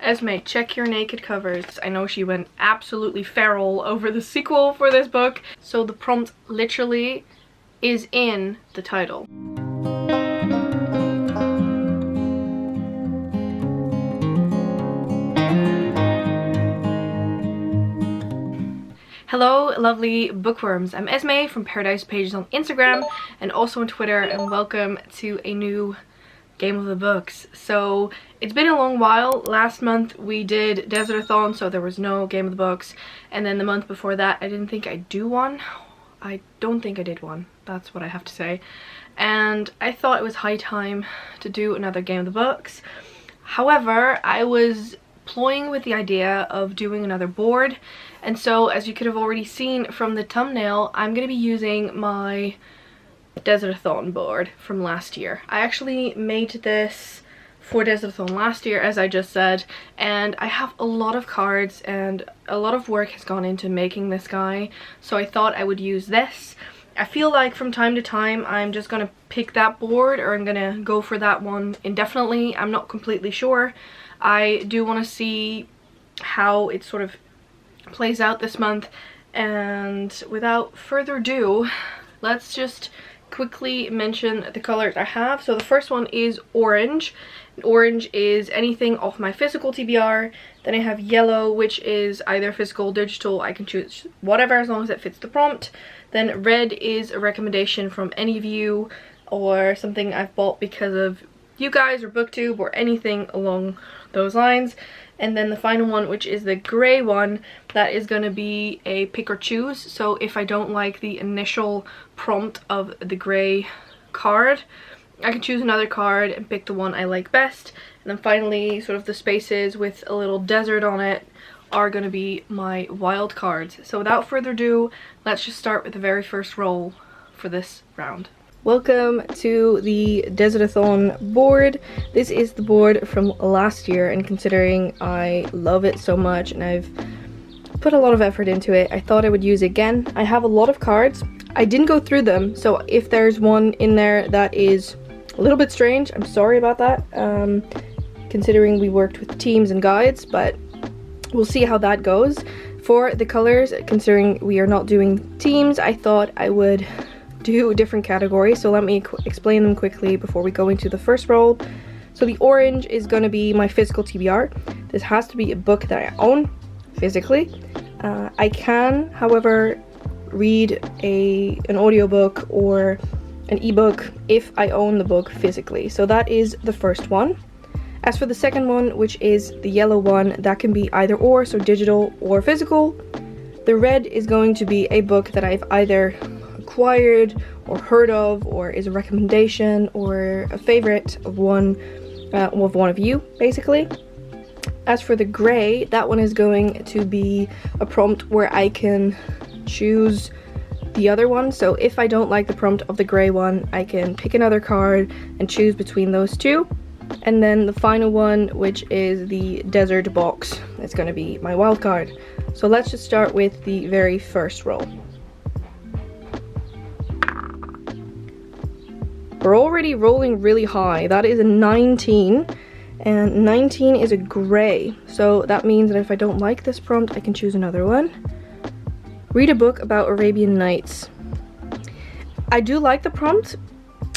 Esmay, check your naked covers. I know she went absolutely feral over the sequel for this book. So the prompt literally is in the title. Hello lovely bookworms, I'm Esmay from Paradise Pages on Instagram and also on Twitter, and welcome to a new Game of the Books. So it's been a long while. Last month we did DESERTATHON, so there was no Game of the Books, and then the month before that I didn't think I'd do one. I don't think I did one, that's what I have to say, and I thought it was high time to do another Game of the Books. However, I was ploying with the idea of doing another board, and so as you could have already seen from the thumbnail, I'm going to be using my DESERTATHON board from last year. I actually made this for DESERTATHON last year, as I just said, and I have a lot of cards and a lot of work has gone into making this guy, so I thought I would use this. I feel like from time to time I'm just gonna pick that board, or I'm gonna go for that one indefinitely. I'm not completely sure. I do want to see how it sort of plays out this month, and without further ado, let's just quickly mention the colors I have. So the first one is orange. Orange is anything off my physical TBR. Then I have yellow, which is either physical or digital. I can choose whatever as long as it fits the prompt. Then red is a recommendation from any of you, or something I've bought because of you guys or booktube or anything along those lines. And then the final one, which is the gray one, that is going to be a pick or choose. So if I don't like the initial prompt of the gray card, I can choose another card and pick the one I like best. And then finally, sort of the spaces with a little desert on it are going to be my wild cards. So without further ado, let's just start with the very first roll for this round. Welcome to the DESERTATHON board. This is the board from last year, and considering I love it so much and I've put a lot of effort into it, I thought I would use it again. I have a lot of cards. I didn't go through them, so if there's one in there that is a little bit strange, I'm sorry about that, considering we worked with teams and guides, but we'll see how that goes. For the colors, considering we are not doing teams, I thought I would do different categories, so let me explain them quickly before we go into the first roll. So the orange is going to be my physical TBR. This has to be a book that I own physically. I can, however, read an audiobook or an ebook if I own the book physically. So that is the first one. As for the second one, which is the yellow one, that can be either or, so digital or physical. The red is going to be a book that I've either acquired or heard of, or is a recommendation or a favorite of one of you, basically. As for the gray, that one is going to be a prompt where I can choose the other one. So if I don't like the prompt of the gray one, I can pick another card and choose between those two. And then the final one, which is the desert box, it's going to be my wild card. So let's just start with the very first roll. We're already rolling really high. That is a 19, and 19 is a gray. So that means that if I don't like this prompt, I can choose another one. Read a book about Arabian Nights. I do like the prompt,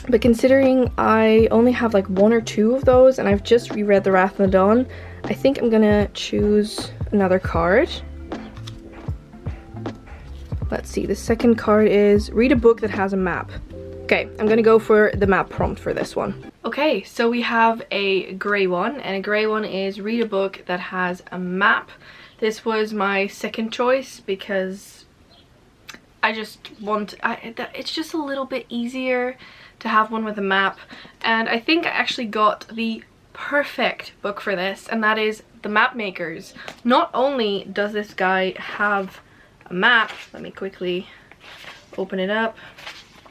but considering I only have like one or two of those, and I've just reread The Wrath of the Dawn, I think I'm gonna choose another card. Let's see, the second card is read a book that has a map. Okay, I'm gonna go for the map prompt for this one. Okay, so we have a gray one, and a gray one is read a book that has a map. This was my second choice because I just want, it's just a little bit easier to have one with a map, and I think I actually got the perfect book for this, and that is The Map Makers. Not only does this guy have a map, let me quickly open it up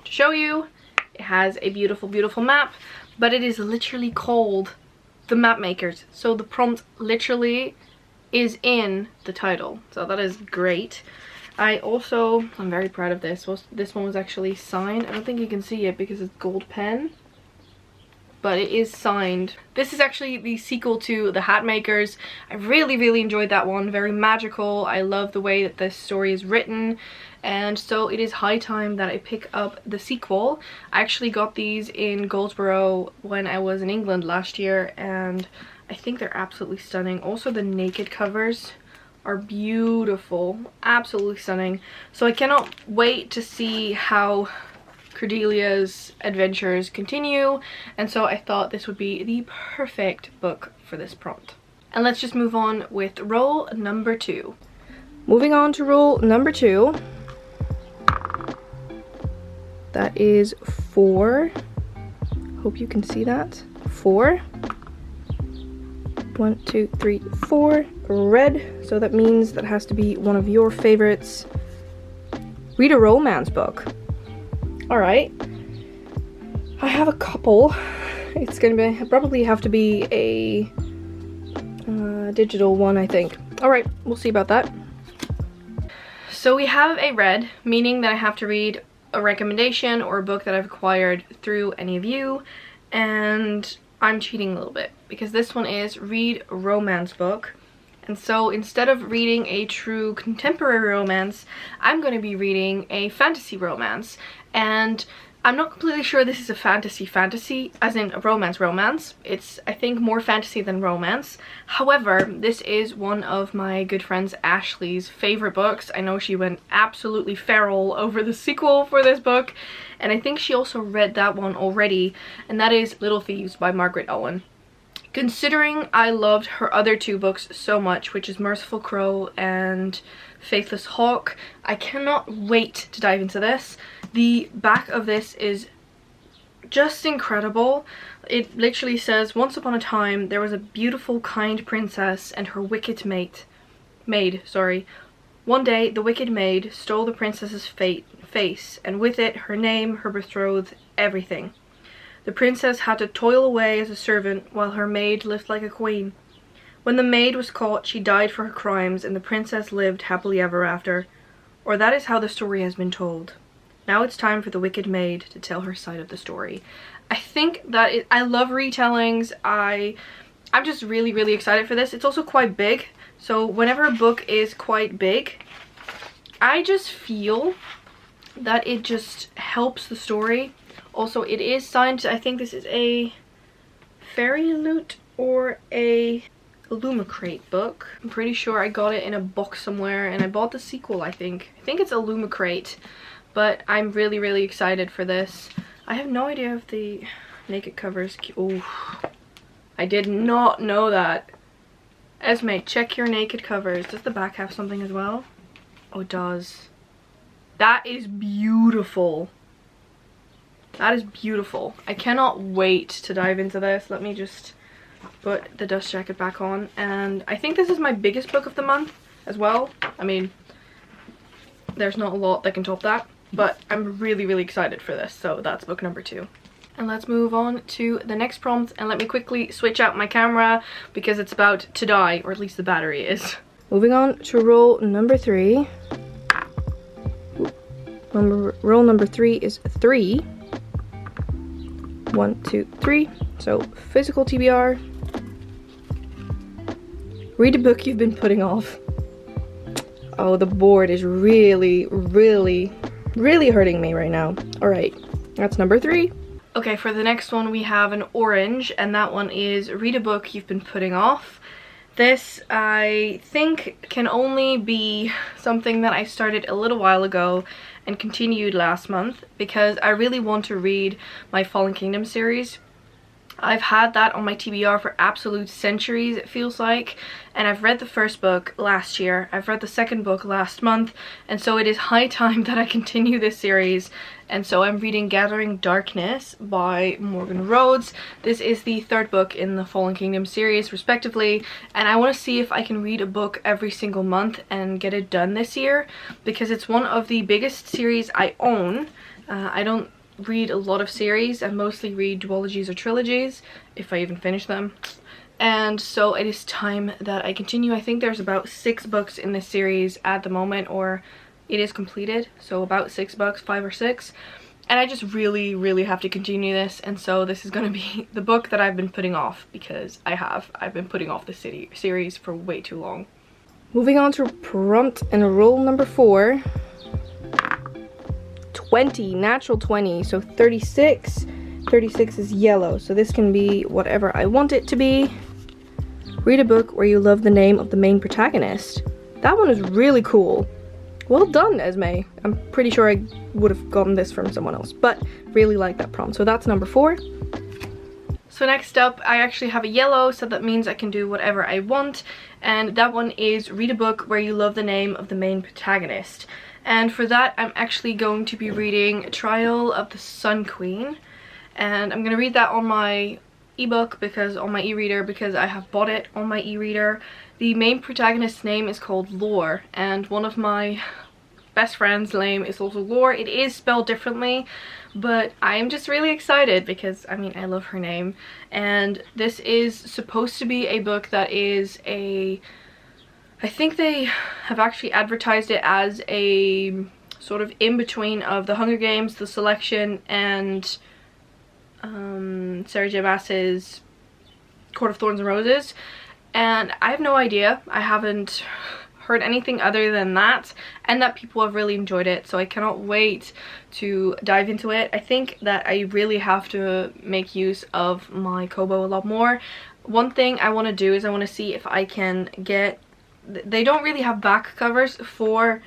to show you. It has a beautiful, beautiful map, but it is literally called The Map Makers. So the prompt literally is in the title. So that is great. I'm very proud of this. This one was actually signed. I don't think you can see it because it's gold pen. but it is signed. This is actually the sequel to The Hatmakers. I really enjoyed that one. Very magical. I love the way that this story is written, and so it is high time that I pick up the sequel. I actually got these in Goldsboro when I was in England last year, and I think they're absolutely stunning. Also, the naked covers are beautiful, absolutely stunning. So I cannot wait to see how Cordelia's adventures continue, and so I thought this would be the perfect book for this prompt. And let's just move on with roll number 2. Moving on to roll number 2. That is 4. Hope you can see that. 4. 1, 2, 3, 4. Red. So that means that has to be one of your favorites. Read a romance book. Alright. I have a couple. It's gonna be probably have to be a digital one, I think. Alright, we'll see about that. So we have a red, meaning that I have to read a recommendation or a book that I've acquired through any of you, and I'm cheating a little bit because this one is read a romance book. And so instead of reading a true contemporary romance, I'm going to be reading a fantasy romance. And I'm not completely sure this is a fantasy as in a romance. It's, I think, more fantasy than romance. However, this is one of my good friends Ashley's favorite books. I know she went absolutely feral over the sequel for this book, and I think she also read that one already, and that is Little Thieves by Margaret Owen. Considering I loved her other 2 books so much, which is Merciful Crow and Faithless Hawk, I cannot wait to dive into this. The back of this is just incredible. It literally says, once upon a time there was a beautiful, kind princess and her wicked maid. One day the wicked maid stole the princess's face, and with it her name, her betrothed, everything. The princess had to toil away as a servant while her maid lived like a queen. When the maid was caught, she died for her crimes, and the princess lived happily ever after. Or that is how the story has been told. Now it's time for the wicked maid to tell her side of the story. I think that I love retellings. I'm just really excited for this. It's also quite big, so whenever a book is quite big, I just feel that it just helps the story. Also, it is signed. I think this is a Fairy Loot or a Illumicrate book. I'm pretty sure I got it in a box somewhere, and I bought the sequel, I think. I think it's Illumicrate, but I'm really excited for this. I have no idea if the naked covers... Oh, I did not know that. Esmay, check your naked covers. Does the back have something as well? Oh, it does. That is beautiful. That is beautiful. I cannot wait to dive into this. Let me just put the dust jacket back on. And I think this is my biggest book of the month as well. I mean, there's not a lot that can top that, but I'm really excited for this. So that's book number 2. And let's move on to the next prompt, and let me quickly switch out my camera because it's about to die, or at least the battery is. Moving on to roll number 3. Roll number 3 is 3. 1, 2, 3. So physical TBR. Read a book you've been putting off. Oh, the board is really hurting me right now. Alright, that's number 3. Okay, for the next one we have an orange, and that one is read a book you've been putting off. This, I think, can only be something that I started a little while ago and continued last month, because I really want to read my Fallen Kingdom series. I've had that on my TBR for absolute centuries, it feels like, and I've read the first book last year, I've read the second book last month, and so it is high time that I continue this series. And so I'm reading Gathering Darkness by Morgan Rhodes. This is the 3rd book in the Fallen Kingdom series, respectively, and I want to see if I can read a book every single month and get it done this year, because it's one of the biggest series I own. I don't read a lot of series. I mostly read duologies or trilogies, if I even finish them. And so it is time that I continue. I think there's about 6 books in this series at the moment, or it is completed, so about 6 books, 5 or 6. And I just really have to continue this, and so this is going to be the book that I've been putting off, because I've been putting off this series for way too long. Moving on to prompt and rule number 4. 20, natural 20, so 36. 36 is yellow, so this can be whatever I want it to be. Read a book where you love the name of the main protagonist. That one is really cool. Well done, Esmay. I'm pretty sure I would have gotten this from someone else, but really like that prompt. So that's number 4. So next up, I actually have a yellow, so that means I can do whatever I want. And that one is read a book where you love the name of the main protagonist. And for that, I'm actually going to be reading Trial of the Sun Queen. And I'm going to read that on my ebook, because on my e-reader, because I have bought it on my e-reader. The main protagonist's name is called Lore, and one of my best friend's name is also Lore. It is spelled differently, but I'm just really excited because, I mean, I love her name. And this is supposed to be a book that is a... I think they have actually advertised it as a sort of in-between of The Hunger Games, The Selection, and Sarah J. Maas's Court of Thorns and Roses. And I have no idea. I haven't heard anything other than that, and that people have really enjoyed it, so I cannot wait to dive into it. I think that I really have to make use of my Kobo a lot more. One thing I want to do is I want to see if I can get... They don't really have back covers for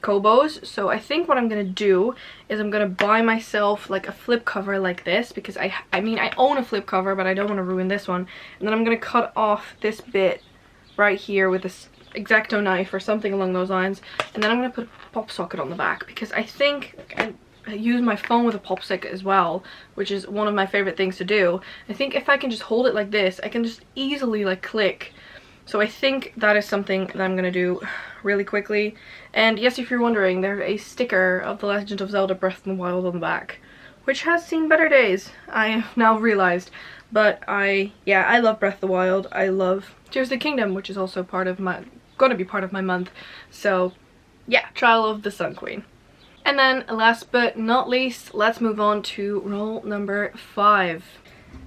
Kobos, so I think what I'm gonna do is I'm gonna buy myself like a flip cover like this, because I mean I own a flip cover, but I don't want to ruin this one. And then I'm gonna cut off this bit right here with this X-Acto knife or something along those lines, and then I'm gonna put a pop socket on the back, because I think I use my phone with a pop socket as well, which is one of my favorite things to do. I think if I can just hold it like this, I can just easily like click. So I think that is something that I'm gonna do really quickly. And yes, if you're wondering, there's a sticker of The Legend of Zelda Breath of the Wild on the back, which has seen better days, I have now realized. But I love Breath of the Wild. I love Tears of the Kingdom, which is also gonna be part of my month. So yeah, Trial of the Sun Queen. And then last but not least, let's move on to roll number 5.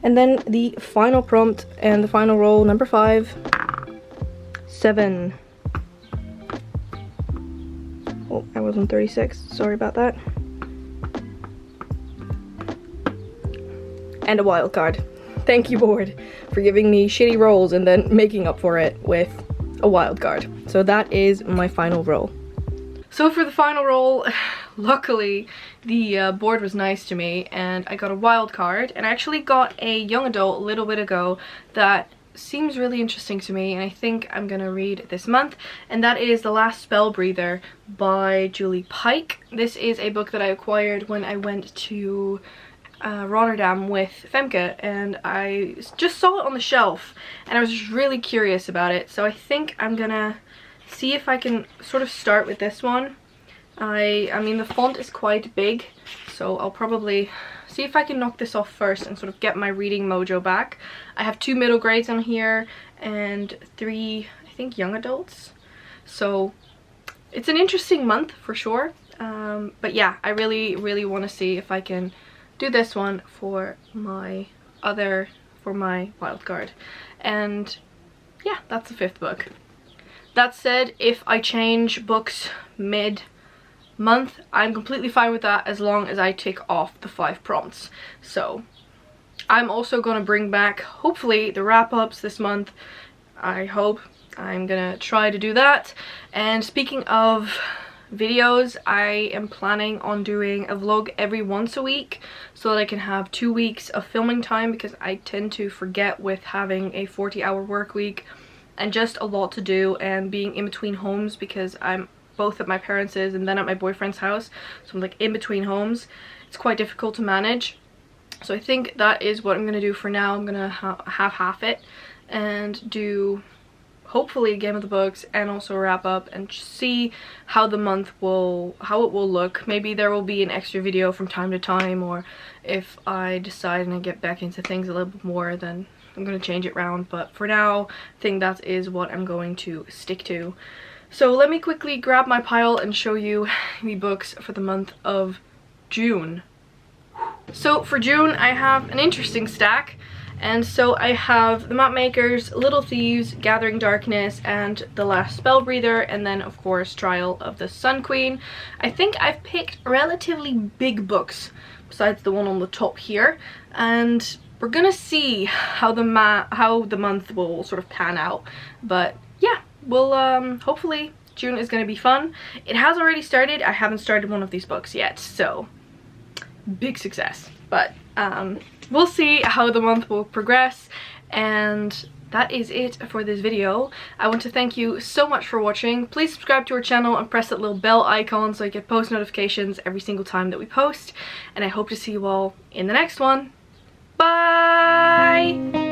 And then the final prompt and the final roll, number 5. 7. Oh, I was on 36. Sorry about that. And a wild card. Thank you, board, for giving me shitty rolls and then making up for it with a wild card. So that is my final roll. So for the final roll, luckily the board was nice to me and I got a wild card, and I actually got a young adult a little bit ago that seems really interesting to me, and I think I'm gonna read this month, and that is The Last Spell Breather by Julie Pike. This is a book that I acquired when I went to Rotterdam with Femke, and I just saw it on the shelf and I was just really curious about it, so I think I'm gonna see if I can sort of start with this one. I mean the font is quite big, so I'll probably see if I can knock this off first and sort of get my reading mojo back. I have 2 middle grades on here and 3, I think, young adults. So it's an interesting month for sure. But yeah, I really want to see if I can do this one for my wild card. And yeah, that's the 5th book. That said, if I change books mid-month, I'm completely fine with that, as long as I tick off the 5 prompts. So I'm also going to bring back, hopefully, the wrap-ups this month. I hope. I'm gonna try to do that. And speaking of videos, I am planning on doing a vlog every once a week so that I can have 2 weeks of filming time, because I tend to forget with having a 40-hour work week and just a lot to do and being in between homes, because I'm both at my parents' and then at my boyfriend's house, so I'm like in between homes. It's quite difficult to manage, so I think that is what I'm gonna do for now. I'm gonna half it and do hopefully Game of the Books and also wrap up and see how the month will, how it will look. Maybe there will be an extra video from time to time, or if I decide and I get back into things a little bit more, then I'm gonna change it around. But for now, I think that is what I'm going to stick to. So let me quickly grab my pile and show you the books for the month of June. So for June, I have an interesting stack. And so I have The Mapmakers, Little Thieves, Gathering Darkness, and The Last Spellbreather, and then of course Trial of the Sun Queen. I think I've picked relatively big books besides the one on the top here, and we're gonna see how the month will sort of pan out. But yeah, we'll hopefully June is gonna be fun. It has already started. I haven't started one of these books yet, so big success. But we'll see how the month will progress, and that is it for this video. I want to thank you so much for watching. Please subscribe to our channel and press that little bell icon so you get post notifications every single time that we post, and I hope to see you all in the next one. Bye!